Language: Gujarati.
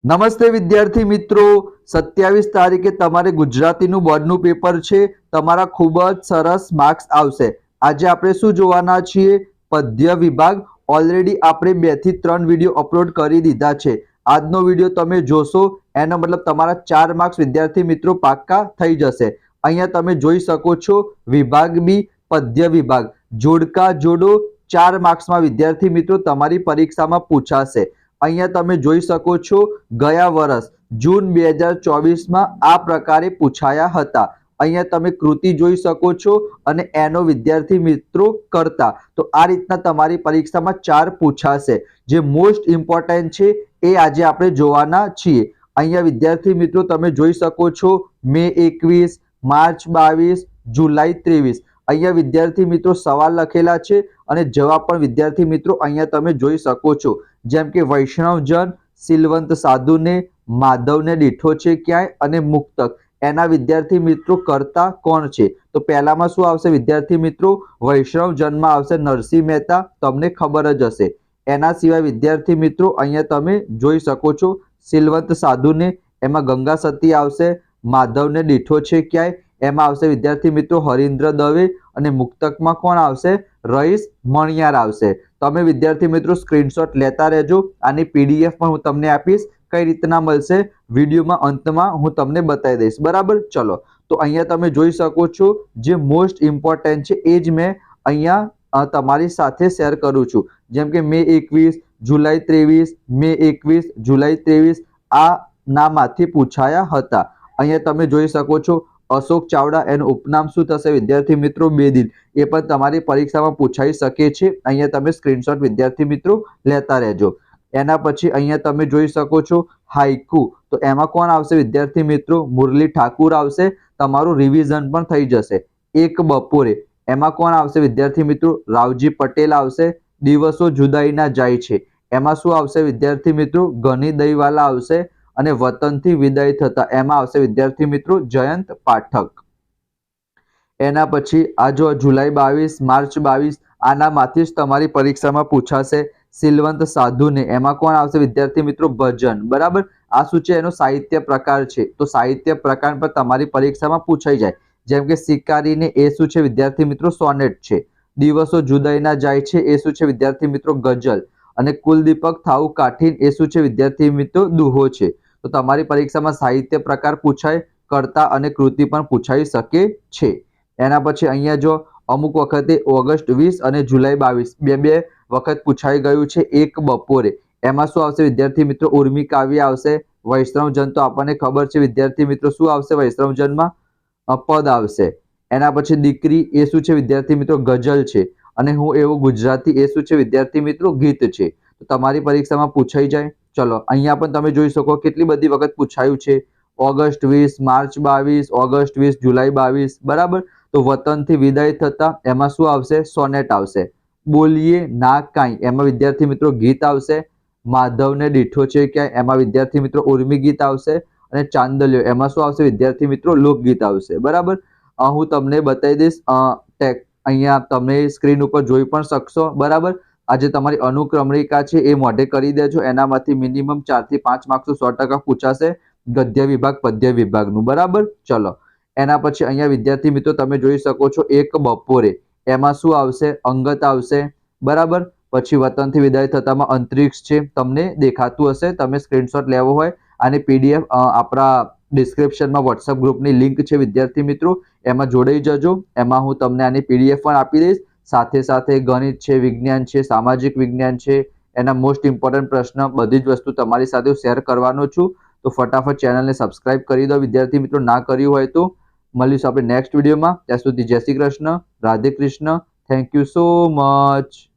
નમસ્તે વિદ્યાર્થી મિત્રો, 27 તારીખે તમારે ગુજરાતીનું બોર્ડનું પેપર છે. તમારા ખૂબ જ સરસ માર્ક્સ આવશે. આજે આપણે શું જોવાના છીએ? પદ્ય વિભાગ. ઓલરેડી આપણે 2 થી 3 વિડીયો અપલોડ કરી દીધા છે. આજનો વિડીયો તમે જોશો એનો મતલબ તમારા 4 માર્ક્સ વિદ્યાર્થી મિત્રો પાક્કા થઈ જશે. અહીંયા તમે જોઈ શકો છો વિભાગ બી પદ્ય વિભાગ, જોડકા જોડો 4 માર્ક્સમાં વિદ્યાર્થી મિત્રો તમારી પરીક્ષામાં પૂછાશે. અહીંયા તમે જોઈ શકો છો ગયા વર્ષ જૂન 2024માં આ પ્રકારે પૂછાયા હતા. અહીંયા તમે કૃતિ જોઈ શકો છો અને એનો વિદ્યાર્થી મિત્રો કરતા. તો આ રીતના તમારી પરીક્ષામાં 4 પૂછાશે. જે મોસ્ટ ઇમ્પોર્ટન્ટ છે એ આજે આપણે જોવાના છીએ. અહીંયા વિદ્યાર્થી મિત્રો તમે જોઈ શકો છો મે 21, માર્ચ 22, જુલાઈ 23. અહીંયા વિદ્યાર્થી મિત્રો સવાલ લખેલા છે અને જવાબ પણ વિદ્યાર્થી મિત્રો અહીંયા તમે જોઈ શકો છો. જેમ કે વૈષ્ણવજન, સિલવંત સાધુને, માધવને દીઠો છે ક્યાંય અને મુક્તક, એના વિદ્યાર્થી મિત્રો કરતા કોણ છે? તો પહેલામાં શું આવશે વિદ્યાર્થી મિત્રો? વૈષ્ણવજનમાં આવશે નરસિંહ મહેતા, તમને ખબર જ હશે. એના સિવાય વિદ્યાર્થી મિત્રો અહીંયા તમે જોઈ શકો છો સિલવંત સાધુને, એમાં ગંગા સતી આવશે. માધવને દીઠો છે ક્યાંય, એમાં આવશે વિદ્યાર્થી મિત્રો હરીન્દ્ર દવે અને મુક્તકમાં કોણ આવશે? રઈસ મણિયાર આવશે. તમે વિદ્યાર્થી મિત્રો સ્ક્રીનશોટ લેતા રહેજો. આની પીડીએફ પણ હું તમને આપીશ. કઈ રીતના મળશે વિડીયોમાં અંતમાં હું તમને બતાવી દઈશ. બરાબર, ચલો. તો અહીંયા તમે જોઈ શકો છો જે મોસ્ટ ઇમ્પોર્ટન્ટ છે એ જ મેં અહીંયા તમારી સાથે શેર કરું છું. જેમ કે મે 21, જુલાઈ 23, મે 21, જુલાઈ 23 આ નામમાંથી પૂછાયા હતા. અહીંયા તમે જોઈ શકો છો અશોક ચાવડા, એનું ઉપનામ શું થશે વિદ્યાર્થી મિત્રો? બેદિલ. એ પણ તમારી પરીક્ષામાં પૂછાઈ શકે છે. અહીંયા તમે સ્ક્રીનશોટ વિદ્યાર્થી મિત્રો લેતા રહેજો. એના પછી અહીંયા તમે જોઈ શકો છો હાઈકુ. તો એમાં કોણ આવશે વિદ્યાર્થી મિત્રો? મુરલી ઠાકુર આવશે. તમારું રિવિઝન પણ થઈ જશે. એક બપોરે એમાં કોણ આવશે વિદ્યાર્થી મિત્રો? રાવજી પટેલ આવશે. દિવસો જુદાઈના જાય છે એમાં શું આવશે વિદ્યાર્થી મિત્રો? ગની દહીવાલા આવશે. અને વતનથી વિદાય થતા એમાં આવશે વિદ્યાર્થી મિત્રો જયંત પાઠક. એના પછી આ જો જુલાઈ 22, માર્ચ 22 આનામાંથી જ તમારી પરીક્ષામાં પૂછાશે. સિલવંત સાધુને એમાં કોણ આવશે વિદ્યાર્થી મિત્રો? ભજન. બરાબર, આ શું છે? એનો સાહિત્ય પ્રકાર છે. તો સાહિત્ય પ્રકાર પર તમારી પરીક્ષામાં પૂછાઈ જાય. જેમ કે શિકારીને એ શું છે વિદ્યાર્થી મિત્રો? સોનેટ છે. દિવસો જુદાઈના જાય છે એ શું છે વિદ્યાર્થી મિત્રો? ગઝલ. અને કુલદીપક થાઉ કાઠીન એ શું છે વિદ્યાર્થી મિત્રો? દુહો છે. તો તમારી પરીક્ષામાં સાહિત્ય પ્રકાર પૂછાય, કરતા અને કૃતિ પણ પૂછાઈ શકે છે. એના પછી અહીંયા જો અમુક વખતે ઓગસ્ટ 20 અને જુલાઈ 22 બે વખત પૂછાઈ ગયું છે. એક બપોરે એમાં શું આવશે વિદ્યાર્થી મિત્રો? ઉર્મી કાવ્ય આવશે. વૈષ્ણવજન તો આપણને ખબર છે વિદ્યાર્થી મિત્રો શું આવશે વૈષ્ણવજનમાં? પદ આવશે. એના પછી દીકરી એ શું છે વિદ્યાર્થી મિત્રો? ગઝલ છે. અને હું એવું ગુજરાતી એ શું છે વિદ્યાર્થી મિત્રો? ગીત છે. તો તમારી પરીક્ષામાં પૂછાઈ જાય. ચલો, અહીંયા પણ તમે જોઈ શકો કેટલી બધી વખત પૂછાયું છે. ઓગસ્ટ 20, માર્ચ 22, ઓગસ્ટ 20, જુલાઈ 22. બરાબર, તો વતનથી વિદાય થતા એમાં શું આવશે? સોનેટ આવશે. બોલીએ ના કાંઈ એમાં વિદ્યાર્થી મિત્રો ગીત આવશે. માધવને દીઠો છે ક્યાંય એમાં વિદ્યાર્થી મિત્રો ઉર્મી ગીત આવશે. અને ચાંદલ્યો એમાં શું આવશે વિદ્યાર્થી મિત્રો? લોકગીત આવશે. બરાબર, હું તમને બતાવી દઈશ. અહીંયા તમે સ્ક્રીન ઉપર જોઈ પણ શકશો. બરાબર, આજે તમારી અનુક્રમણિકા છે એ મોઢે કરી દેજો. એનામાંથી મિનિમમ 4 થી 5 માર્ક્સ 100% પૂછાશે ગદ્ય વિભાગ પદ્ય વિભાગનું. બરાબર, ચલો. એના પછી અહીંયા વિદ્યાર્થી મિત્રો તમે જોઈ શકો છો એક બપોરે એમાં શું આવશે? અંગત આવશે. બરાબર, પછી વતનથી વિદાય થતામાં અંતરિક્ષ છે. તમને દેખાતું હશે. તમે સ્ક્રીનશોટ લેવો હોય અને પીડીએફ આપણા ડિસ્ક્રિપ્શનમાં વોટ્સઅપ ગ્રુપની લિંક છે વિદ્યાર્થી મિત્રો, એમાં જોડાઈ જજો. એમાં હું તમને આની પીડીએફ પણ આપી દઈશ. સાથે સાથે ગણિત છે, વિજ્ઞાન છે, સામાજિક વિજ્ઞાન છે, એના મોસ્ટ ઇમ્પોર્ટન્ટ પ્રશ્ન બધી જ વસ્તુ તમારી સાથે શેર કરવાનો છું. તો ફટાફટ ચેનલને સબસ્ક્રાઇબ કરી દો વિદ્યાર્થી મિત્રો, ના કર્યું હોય તો. મળીશું આપણે નેક્સ્ટ વિડીયોમાં. ત્યાં સુધી જય Shri Krishna, Radhe Krishna. Thank you so much.